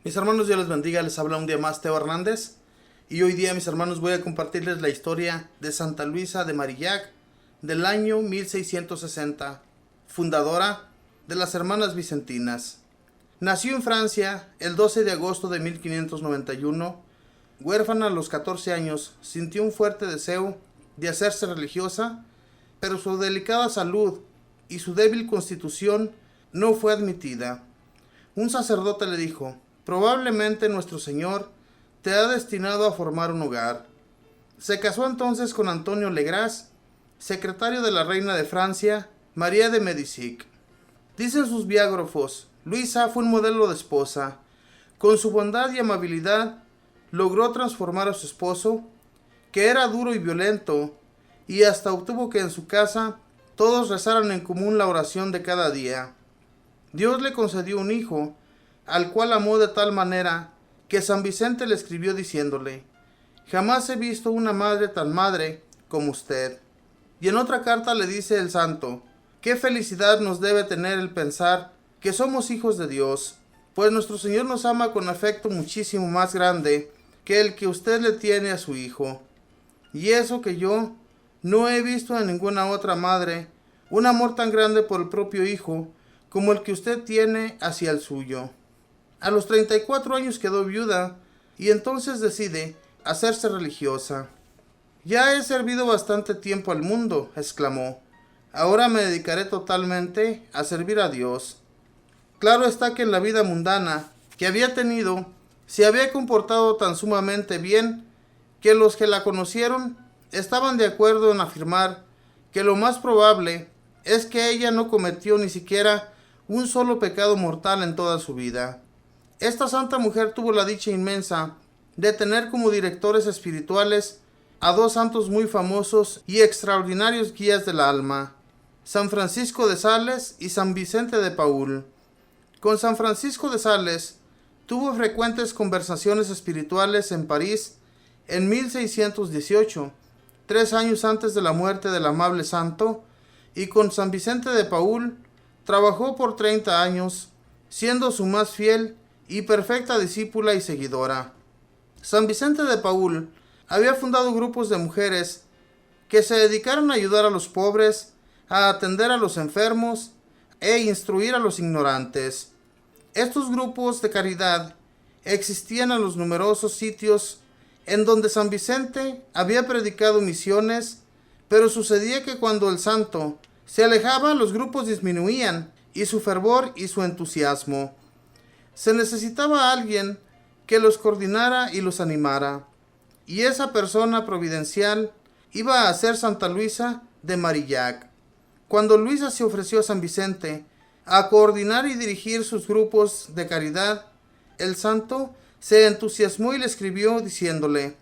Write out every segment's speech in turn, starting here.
Mis hermanos, Dios les bendiga, les habla un día más Teo Hernández y hoy día, mis hermanos, voy a compartirles la historia de Santa Luisa de Marillac del año 1660, fundadora de las Hermanas Vicentinas. Nació en Francia el 12 de agosto de 1591, huérfana a los 14 años, sintió un fuerte deseo de hacerse religiosa, pero su delicada salud y su débil constitución no fue admitida. Un sacerdote le dijo: probablemente nuestro Señor te ha destinado a formar un hogar. Se casó entonces con Antonio Legras, secretario de la reina de Francia, María de Medici. Dicen sus biógrafos, Luisa fue un modelo de esposa. Con su bondad y amabilidad logró transformar a su esposo, que era duro y violento, y hasta obtuvo que en su casa todos rezaran en común la oración de cada día. Dios le concedió un hijo, al cual amó de tal manera que San Vicente le escribió diciéndole: jamás he visto una madre tan madre como usted. Y en otra carta le dice el santo: qué felicidad nos debe tener el pensar que somos hijos de Dios, pues nuestro Señor nos ama con afecto muchísimo más grande que el que usted le tiene a su hijo. Y eso que yo no he visto en ninguna otra madre un amor tan grande por el propio hijo como el que usted tiene hacia el suyo. A los 34 años quedó viuda y entonces decide hacerse religiosa. Ya he servido bastante tiempo al mundo, exclamó. Ahora me dedicaré totalmente a servir a Dios. Claro está que en la vida mundana que había tenido se había comportado tan sumamente bien que los que la conocieron estaban de acuerdo en afirmar que lo más probable es que ella no cometió ni siquiera un solo pecado mortal en toda su vida. Esta santa mujer tuvo la dicha inmensa de tener como directores espirituales a dos santos muy famosos y extraordinarios guías del alma, San Francisco de Sales y San Vicente de Paúl. Con San Francisco de Sales tuvo frecuentes conversaciones espirituales en París en 1618, 3 años antes de la muerte del amable santo, y con San Vicente de Paúl trabajó por 30 años, siendo su más fiel y perfecta discípula y seguidora. San Vicente de Paúl había fundado grupos de mujeres que se dedicaron a ayudar a los pobres, a atender a los enfermos e instruir a los ignorantes. Estos grupos de caridad existían en los numerosos sitios en donde San Vicente había predicado misiones, pero sucedía que cuando el santo se alejaba, los grupos disminuían, y su fervor y su entusiasmo. Se necesitaba alguien que los coordinara y los animara, y esa persona providencial iba a ser Santa Luisa de Marillac. Cuando Luisa se ofreció a San Vicente a coordinar y dirigir sus grupos de caridad, el santo se entusiasmó y le escribió diciéndole: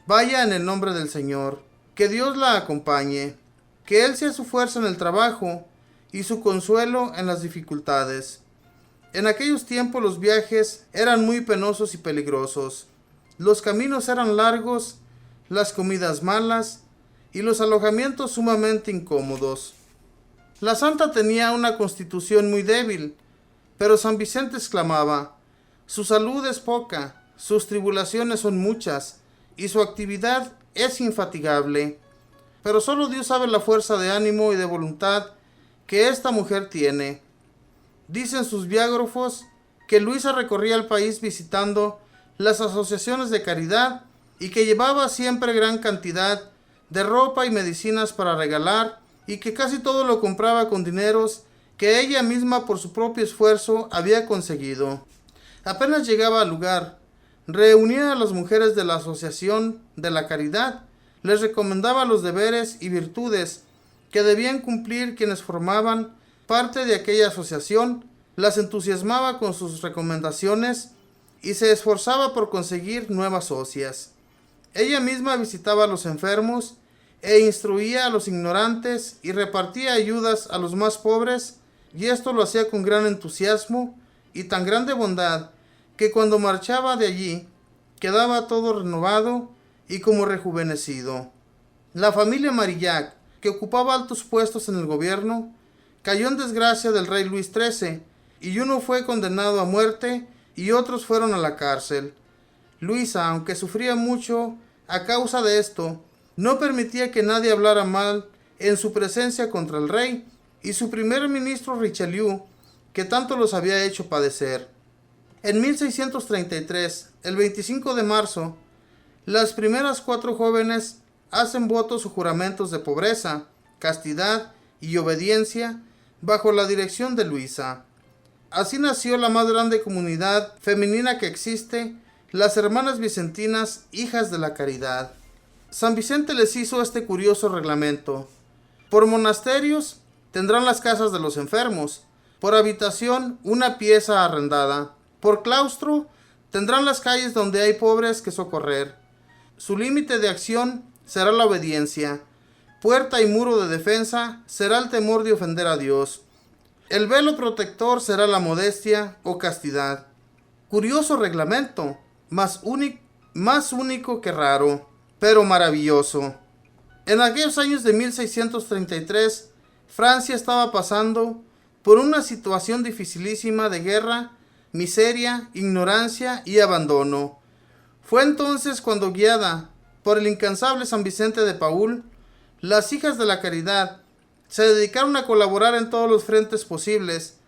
vaya en el nombre del Señor, que Dios la acompañe, que Él sea su fuerza en el trabajo y su consuelo en las dificultades. En aquellos tiempos los viajes eran muy penosos y peligrosos, los caminos eran largos, las comidas malas y los alojamientos sumamente incómodos. La santa tenía una constitución muy débil, pero San Vicente exclamaba: su salud es poca, sus tribulaciones son muchas y su actividad es infatigable. Pero solo Dios sabe la fuerza de ánimo y de voluntad que esta mujer tiene. Dicen sus biógrafos que Luisa recorría el país visitando las asociaciones de caridad y que llevaba siempre gran cantidad de ropa y medicinas para regalar, y que casi todo lo compraba con dineros que ella misma por su propio esfuerzo había conseguido. Apenas llegaba al lugar, reunía a las mujeres de la asociación de la caridad, les recomendaba los deberes y virtudes que debían cumplir quienes formaban parte de aquella asociación, las entusiasmaba con sus recomendaciones y se esforzaba por conseguir nuevas socias. Ella misma visitaba a los enfermos e instruía a los ignorantes y repartía ayudas a los más pobres, y esto lo hacía con gran entusiasmo y tan grande bondad que cuando marchaba de allí quedaba todo renovado y como rejuvenecido. La familia Marillac, que ocupaba altos puestos en el gobierno, cayó en desgracia del rey Luis XIII, y uno fue condenado a muerte y otros fueron a la cárcel. Luisa, aunque sufría mucho a causa de esto, no permitía que nadie hablara mal en su presencia contra el rey y su primer ministro Richelieu, que tanto los había hecho padecer. En 1633, el 25 de marzo, las primeras 4 jóvenes hacen votos o juramentos de pobreza, castidad y obediencia bajo la dirección de Luisa. Así nació la más grande comunidad femenina que existe, las Hermanas Vicentinas, hijas de la caridad. San Vicente les hizo este curioso reglamento. Por monasterios tendrán las casas de los enfermos, por habitación una pieza arrendada, por claustro tendrán las calles donde hay pobres que socorrer. Su límite de acción será la obediencia, puerta y muro de defensa será el temor de ofender a Dios. El velo protector será la modestia o castidad. Curioso reglamento, más único que raro, pero maravilloso. En aquellos años de 1633, Francia estaba pasando por una situación dificilísima de guerra, miseria, ignorancia y abandono. Fue entonces cuando, guiada por el incansable San Vicente de Paúl, las hijas de la caridad se dedicaron a colaborar en todos los frentes posibles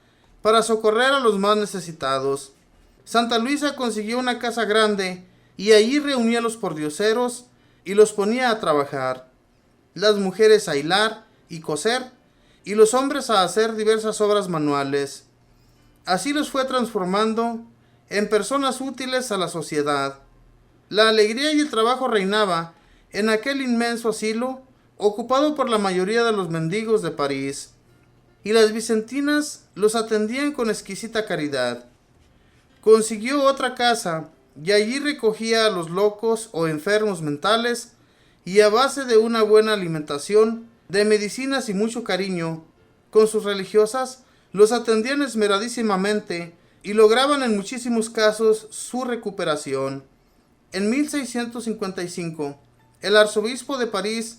para socorrer a los más necesitados. Santa Luisa consiguió una casa grande y allí reunía a los pordioseros y los ponía a trabajar, las mujeres a hilar y coser y los hombres a hacer diversas obras manuales. Así los fue transformando en personas útiles a la sociedad. La alegría y el trabajo reinaba en aquel inmenso asilo ocupado por la mayoría de los mendigos de París, y las vicentinas los atendían con exquisita caridad. Consiguió otra casa y allí recogía a los locos o enfermos mentales y a base de una buena alimentación, de medicinas y mucho cariño, con sus religiosas los atendían esmeradísimamente y lograban en muchísimos casos su recuperación. En 1655, el arzobispo de París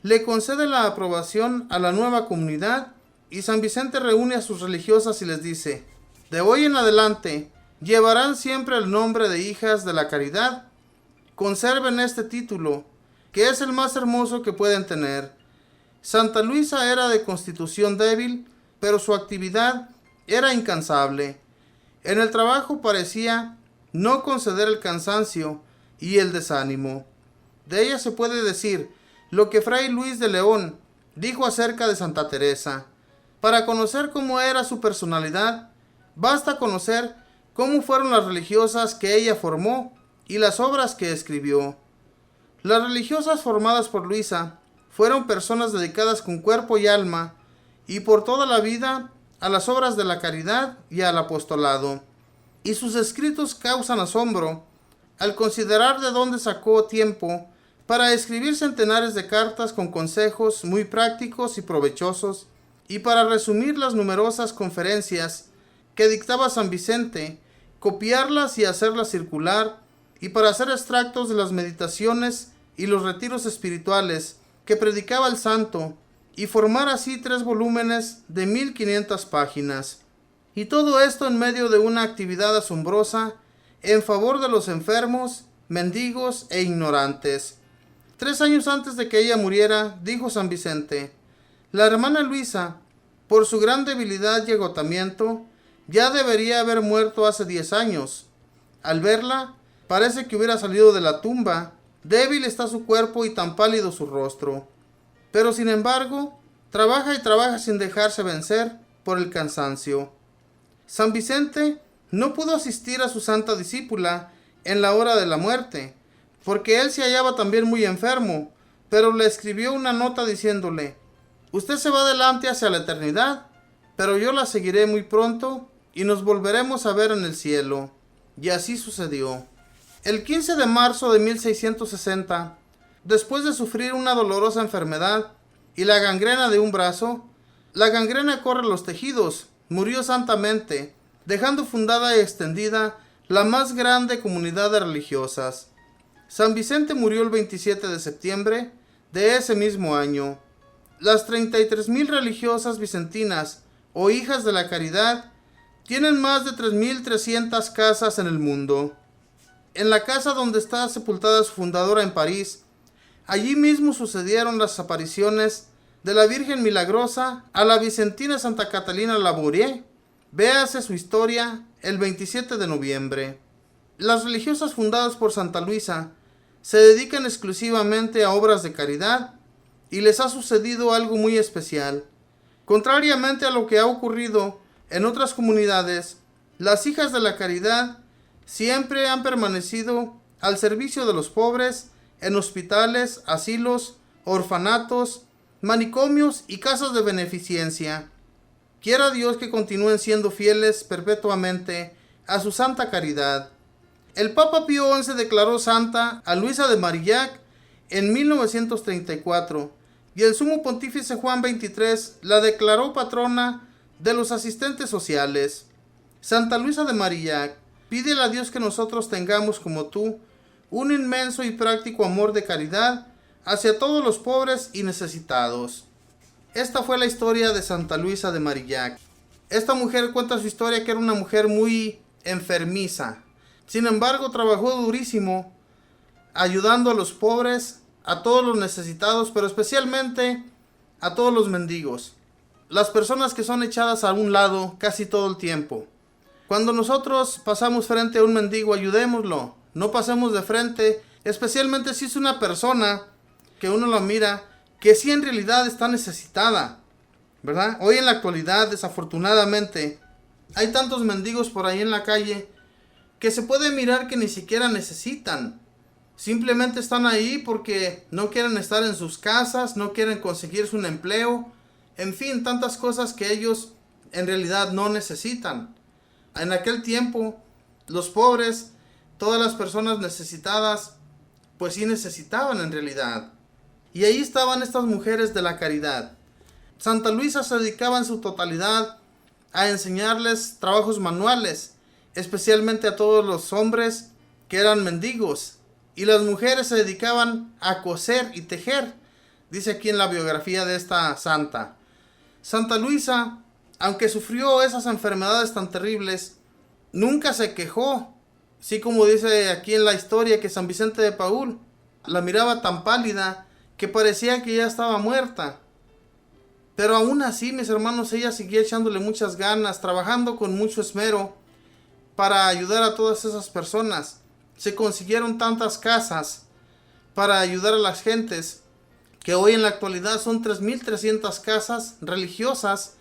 le concede la aprobación a la nueva comunidad y San Vicente reúne a sus religiosas y les dice: de hoy en adelante llevarán siempre el nombre de hijas de la caridad. Conserven este título, que es el más hermoso que pueden tener. Santa Luisa era de constitución débil, pero su actividad era incansable. En el trabajo parecía no conceder el cansancio y el desánimo. De ella se puede decir lo que Fray Luis de León dijo acerca de Santa Teresa. Para conocer cómo era su personalidad, basta conocer cómo fueron las religiosas que ella formó y las obras que escribió. Las religiosas formadas por Luisa fueron personas dedicadas con cuerpo y alma y por toda la vida a las obras de la caridad y al apostolado. Y sus escritos causan asombro al considerar de dónde sacó tiempo para escribir centenares de cartas con consejos muy prácticos y provechosos, y para resumir las numerosas conferencias que dictaba San Vicente, copiarlas y hacerlas circular, y para hacer extractos de las meditaciones y los retiros espirituales que predicaba el santo, y formar así 3 volúmenes de 1500 páginas. Y todo esto en medio de una actividad asombrosa en favor de los enfermos, mendigos e ignorantes. 3 años antes de que ella muriera, dijo San Vicente: la hermana Luisa, por su gran debilidad y agotamiento, ya debería haber muerto hace 10 años. Al verla, parece que hubiera salido de la tumba. Débil está su cuerpo y tan pálido su rostro. Pero sin embargo, trabaja y trabaja sin dejarse vencer por el cansancio. San Vicente no pudo asistir a su santa discípula en la hora de la muerte, porque él se hallaba también muy enfermo, pero le escribió una nota diciéndole: usted se va adelante hacia la eternidad, pero yo la seguiré muy pronto y nos volveremos a ver en el cielo. Y así sucedió. El 15 de marzo de 1660, después de sufrir una dolorosa enfermedad y la gangrena de un brazo, la gangrena corre los tejidos, murió santamente, dejando fundada y extendida la más grande comunidad de religiosas. San Vicente murió el 27 de septiembre de ese mismo año. Las 33,000 religiosas vicentinas o hijas de la caridad Tienen más de 3.300 casas en el mundo. En la casa donde está sepultada su fundadora en París, allí mismo sucedieron las apariciones de la Virgen Milagrosa a la vicentina Santa Catalina Labourié. Véase su historia el 27 de noviembre. Las religiosas fundadas por Santa Luisa se dedican exclusivamente a obras de caridad y les ha sucedido algo muy especial. Contrariamente a lo que ha ocurrido en otras comunidades, las hijas de la caridad siempre han permanecido al servicio de los pobres en hospitales, asilos, orfanatos, manicomios y casas de beneficencia. Quiera Dios que continúen siendo fieles perpetuamente a su santa caridad. El Papa Pío XI declaró santa a Luisa de Marillac en 1934 y el Sumo Pontífice Juan XXIII la declaró patrona de los asistentes sociales. Santa Luisa de Marillac, pídele a Dios que nosotros tengamos como tú un inmenso y práctico amor de caridad hacia todos los pobres y necesitados. Esta fue la historia de Santa Luisa de Marillac. Esta mujer cuenta su historia, que era una mujer muy enfermiza. Sin embargo, trabajó durísimo ayudando a los pobres, a todos los necesitados, pero especialmente a todos los mendigos. Las personas que son echadas a un lado casi todo el tiempo. Cuando nosotros pasamos frente a un mendigo, ayudémoslo. No pasemos de frente, especialmente si es una persona que uno lo mira, que sí en realidad está necesitada, ¿verdad? Hoy en la actualidad, desafortunadamente, hay tantos mendigos por ahí en la calle que se puede mirar que ni siquiera necesitan. Simplemente están ahí porque no quieren estar en sus casas, no quieren conseguirse un empleo, en fin, tantas cosas que ellos en realidad no necesitan. En aquel tiempo, los pobres, todas las personas necesitadas, pues sí necesitaban en realidad. Y ahí estaban estas mujeres de la caridad. Santa Luisa se dedicaba en su totalidad a enseñarles trabajos manuales, especialmente a todos los hombres que eran mendigos. Y las mujeres se dedicaban a coser y tejer, dice aquí en la biografía de esta santa. Santa Luisa, aunque sufrió esas enfermedades tan terribles, nunca se quejó. Así como dice aquí en la historia que San Vicente de Paúl la miraba tan pálida que parecía que ya estaba muerta. Pero aún así, mis hermanos, ella seguía echándole muchas ganas, trabajando con mucho esmero para ayudar a todas esas personas. Se consiguieron tantas casas para ayudar a las gentes, que hoy en la actualidad son 3.300 casas religiosas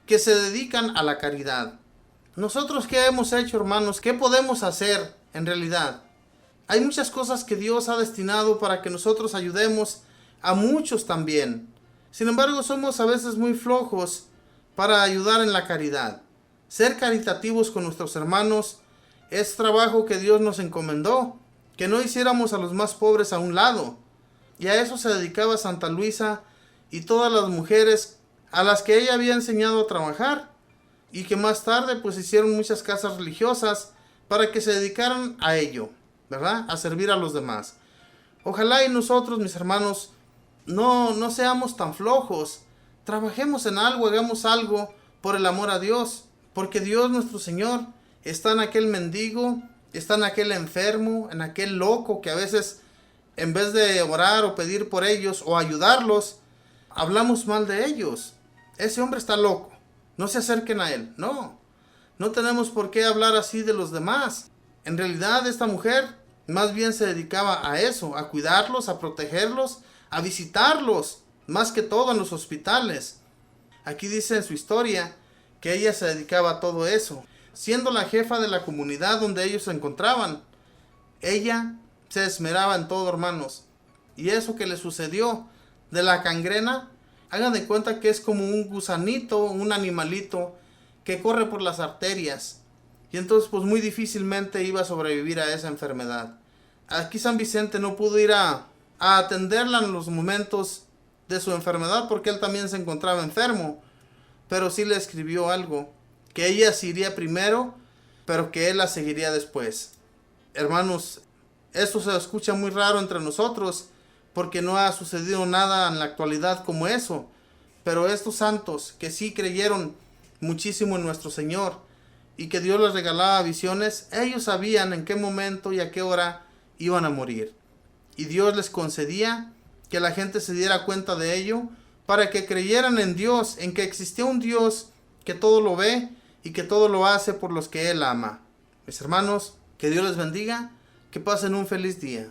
que se dedican a la caridad. Nosotros, ¿qué hemos hecho, hermanos? ¿Qué podemos hacer en realidad? Hay muchas cosas que Dios ha destinado para que nosotros ayudemos a muchos también. Sin embargo, somos a veces muy flojos para ayudar en la caridad. Ser caritativos con nuestros hermanos es trabajo que Dios nos encomendó, que no hiciéramos a los más pobres a un lado. Y a eso se dedicaba Santa Luisa y todas las mujeres a las que ella había enseñado a trabajar, y que más tarde pues hicieron muchas casas religiosas para que se dedicaran a ello, ¿verdad? A servir a los demás. Ojalá y nosotros, mis hermanos, no seamos tan flojos. Trabajemos en algo, hagamos algo por el amor a Dios, porque Dios nuestro Señor está en aquel mendigo, está en aquel enfermo, en aquel loco que a veces, en vez de orar o pedir por ellos o ayudarlos, hablamos mal de ellos. Ese hombre está loco, no se acerquen a él. No tenemos por qué hablar así de los demás. En realidad, esta mujer más bien se dedicaba a eso, a cuidarlos, a protegerlos, a visitarlos, más que todo en los hospitales. Aquí dice en su historia que ella se dedicaba a todo eso. Siendo la jefa de la comunidad donde ellos se encontraban, ella se esmeraba en todo, hermanos. Y eso que le sucedió de la gangrena, hagan de cuenta que es como un gusanito, un animalito que corre por las arterias. Y entonces pues muy difícilmente iba a sobrevivir a esa enfermedad. Aquí San Vicente no pudo ir a atenderla en los momentos de su enfermedad, porque él también se encontraba enfermo. Pero sí le escribió algo, que ella se iría primero, pero que él la seguiría después. Hermanos, esto se escucha muy raro entre nosotros, porque no ha sucedido nada en la actualidad como eso. Pero estos santos que sí creyeron muchísimo en nuestro Señor, y que Dios les regalaba visiones, ellos sabían en qué momento y a qué hora iban a morir. Y Dios les concedía que la gente se diera cuenta de ello para que creyeran en Dios, en que existía un Dios que todo lo ve y que todo lo hace por los que Él ama. Mis hermanos, que Dios les bendiga, que pasen un feliz día.